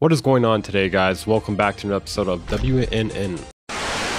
What is going on today, guys? Welcome back to an episode of WNN.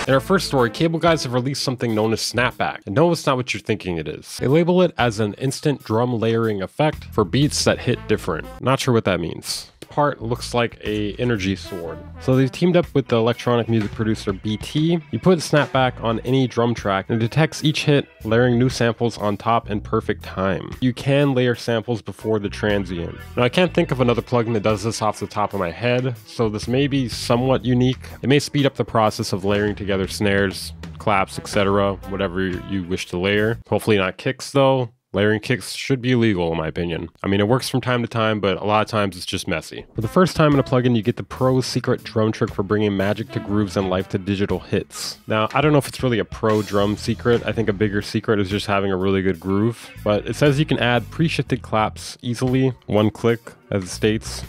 In our first story, CABLEGUYS have released something known as Snapback. And no, it's not what you're thinking it is. They label it as an instant drum layering effect for beats that hit different. Not sure what that means. Part looks like a energy sword. So they teamed up with the electronic music producer BT. You put Snapback on any drum track and it detects each hit, layering new samples on top in perfect time. You can layer samples before the transient. Now I can't think of another plugin that does this off the top of my head, so this may be somewhat unique. It may speed up the process of layering together snares, claps, etc., whatever you wish to layer. Hopefully not kicks though. Layering kicks should be illegal in my opinion. I mean, it works from time to time, but a lot of times it's just messy. For the first time in a plugin, you get the pro's secret drum trick for bringing magic to grooves and life to digital hits. Now, I don't know if it's really a pro drum secret. I think a bigger secret is just having a really good groove, but it says you can add pre-shifted claps easily, one click, as it states.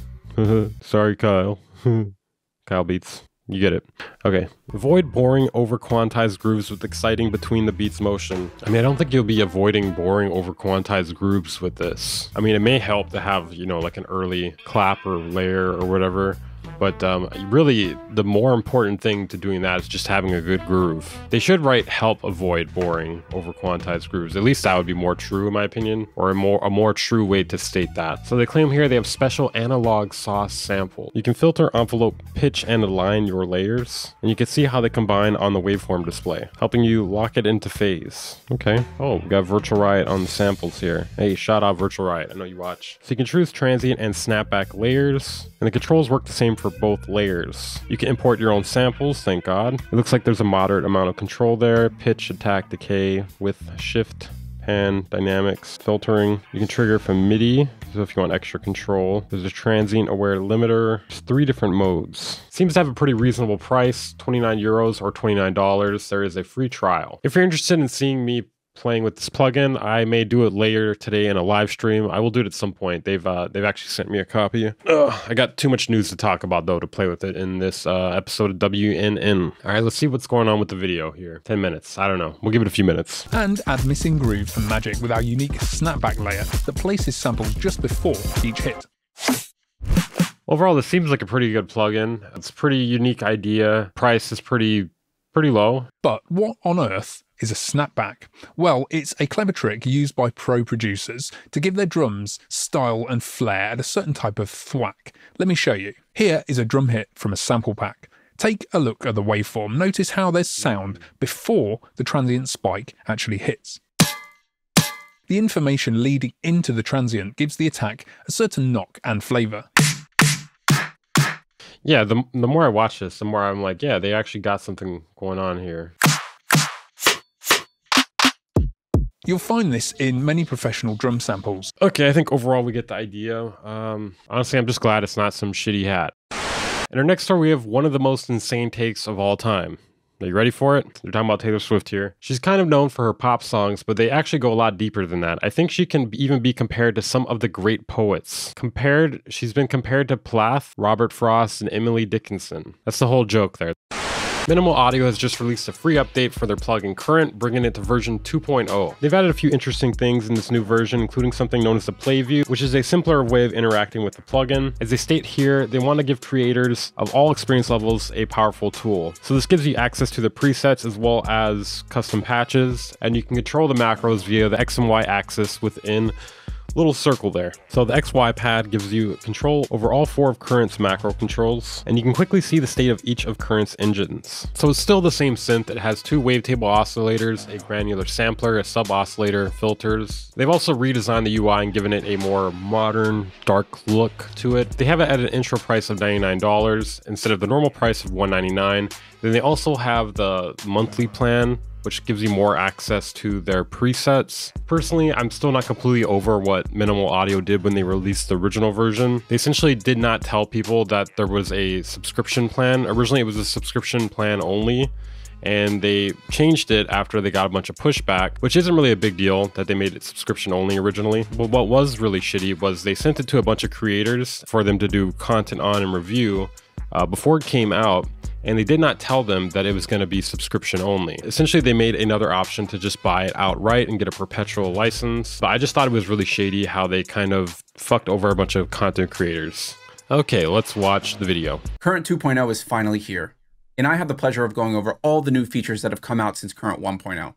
Sorry, Kyle. Kyle beats. You get it. Okay. Avoid boring, over-quantized grooves with exciting between the beats motion. I mean, I don't think you'll be avoiding boring, over-quantized grooves with this. I mean, it may help to have, you know, like an early clap or layer or whatever. But really, the more important thing to doing that is just having a good groove. They should write help avoid boring, over-quantized grooves. At least that would be more true in my opinion, or a more true way to state that. So they claim here they have special analog sauce sample. You can filter, envelope, pitch, and align your layers, and you can see how they combine on the waveform display, helping you lock it into phase. Okay. Oh, we got Virtual Riot on the samples here. Hey, shout out Virtual Riot. I know you watch. So you can choose transient and snapback layers, and the controls work the same for both layers. You can import your own samples, thank God. It looks like there's a moderate amount of control there. Pitch, attack, decay, width, shift, pan, dynamics, filtering. You can trigger from MIDI, so if you want extra control. There's a transient aware limiter. There's 3 different modes. Seems to have a pretty reasonable price, 29 euros or $29. There is a free trial. If you're interested in seeing me playing with this plugin, I may do it later today in a live stream. I will do it at some point. They've actually sent me a copy. I got too much news to talk about though to play with it in this episode of WNN. All right, let's see what's going on with the video here. 10 minutes. I don't know. We'll give it a few minutes. And add missing grooves and magic with our unique snapback layer that places samples just before each hit. Overall, this seems like a pretty good plugin. It's a pretty unique idea. Price is pretty low. But what on earth is a snapback? Well, it's a clever trick used by pro producers to give their drums style and flair at a certain type of thwack. Let me show you. Here is a drum hit from a sample pack. Take a look at the waveform. Notice how there's sound before the transient spike actually hits. The information leading into the transient gives the attack a certain knock and flavour. Yeah, the more I watch this, the more I'm like, yeah, they actually got something going on here. You'll find this in many professional drum samples. Okay, I think overall we get the idea. Honestly, I'm just glad it's not some shitty hat. In our next story, we have one of the most insane takes of all time. Are you ready for it? They're talking about Taylor Swift here. She's kind of known for her pop songs, but they actually go a lot deeper than that. I think she can even be compared to some of the great poets. She's been compared to Plath, Robert Frost, and Emily Dickinson. That's the whole joke there. Minimal Audio has just released a free update for their plugin Current, bringing it to version 2.0. They've added a few interesting things in this new version, including something known as the Play View, which is a simpler way of interacting with the plugin. As they state here, they want to give creators of all experience levels a powerful tool. So this gives you access to the presets as well as custom patches, and you can control the macros via the X and Y axis within little circle there. So the XY pad gives you control over all 4 of Current's macro controls, and you can quickly see the state of each of Current's engines. So it's still the same synth. It has 2 wavetable oscillators, a granular sampler, a sub oscillator, filters. They've also redesigned the UI and given it a more modern, dark look to it. They have it at an intro price of $99 instead of the normal price of $199. Then they also have the monthly plan, which gives you more access to their presets. Personally, I'm still not completely over what Minimal Audio did when they released the original version. They essentially did not tell people that there was a subscription plan. Originally, it was a subscription plan only, and they changed it after they got a bunch of pushback, which isn't really a big deal that they made it subscription only originally. But what was really shitty was they sent it to a bunch of creators for them to do content on and review before it came out, and they did not tell them that it was going to be subscription only. Essentially, they made another option to just buy it outright and get a perpetual license. But I just thought it was really shady how they kind of fucked over a bunch of content creators. Okay, let's watch the video. Current 2.0 is finally here, and I have the pleasure of going over all the new features that have come out since Current 1.0.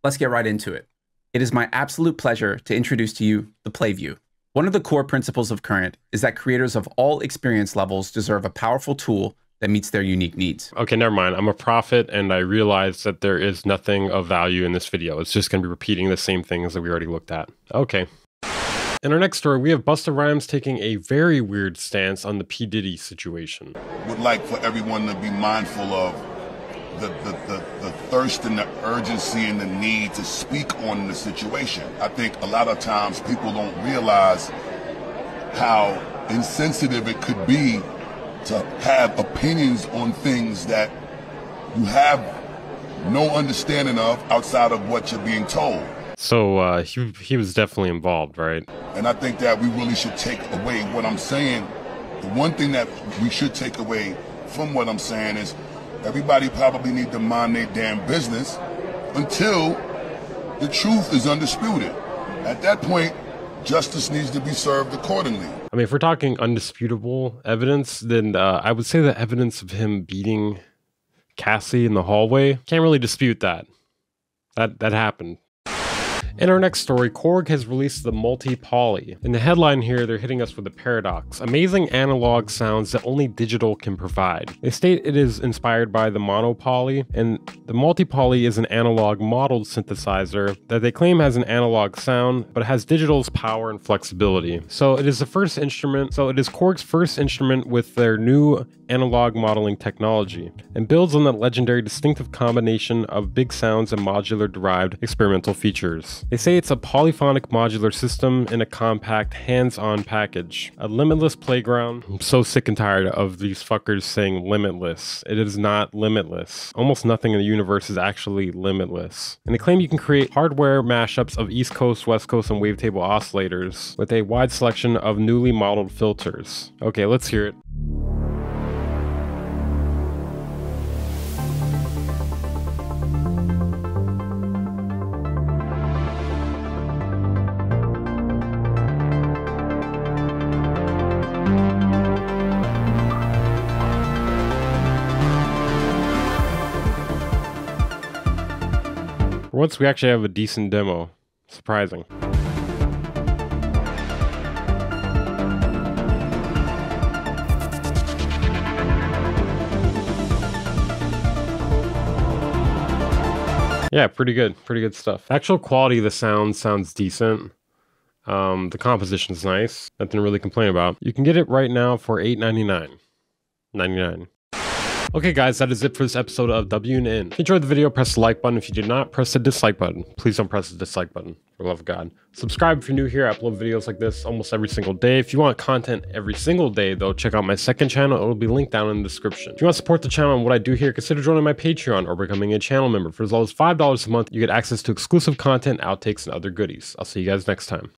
Let's get right into it. It is my absolute pleasure to introduce to you the Play View. One of the core principles of Current is that creators of all experience levels deserve a powerful tool that meets their unique needs. Okay, never mind. I'm a prophet, and I realize that there is nothing of value in this video. It's just going to be repeating the same things that we already looked at. Okay. In our next story, we have Busta Rhymes taking a very weird stance on the P. Diddy situation. Would like for everyone to be mindful of the thirst and the urgency and the need to speak on the situation. I think a lot of times people don't realize how insensitive it could be to have opinions on things that you have no understanding of outside of what you're being told. So he was definitely involved, right? And I think that we really should take away what I'm saying. The one thing that we should take away from what I'm saying is everybody probably need to mind their damn business until the truth is undisputed. At that point, justice needs to be served accordingly. I mean, if we're talking undisputable evidence, then I would say the evidence of him beating Cassie in the hallway, can't really dispute that. That happened. In our next story, Korg has released the multi-poly. In the headline here, they're hitting us with a paradox. Amazing analog sounds that only digital can provide. They state it is inspired by the monopoly, and the multi-poly is an analog modeled synthesizer that they claim has an analog sound, but has digital's power and flexibility. So it is Korg's first instrument with their new analog modeling technology, and builds on that legendary distinctive combination of big sounds and modular derived experimental features. They say it's a polyphonic modular system in a compact, hands-on package. A limitless playground. I'm so sick and tired of these fuckers saying limitless. It is not limitless. Almost nothing in the universe is actually limitless. And they claim you can create hardware mashups of East Coast, West Coast, and wavetable oscillators with a wide selection of newly modeled filters. Okay, let's hear it. Once we actually have a decent demo. Surprising. Yeah, pretty good stuff. Actual quality of the sounds decent. The composition's nice. Nothing to really complain about. You can get it right now for $8.99. Okay guys, that is it for this episode of WNN. If you enjoyed the video, press the like button. If you did not, press the dislike button. Please don't press the dislike button, for the love of God. Subscribe if you're new here. I upload videos like this almost every single day. If you want content every single day though, check out my second channel. It will be linked down in the description. If you want to support the channel and what I do here, consider joining my Patreon or becoming a channel member. For as low as $5 a month, you get access to exclusive content, outtakes, and other goodies. I'll see you guys next time.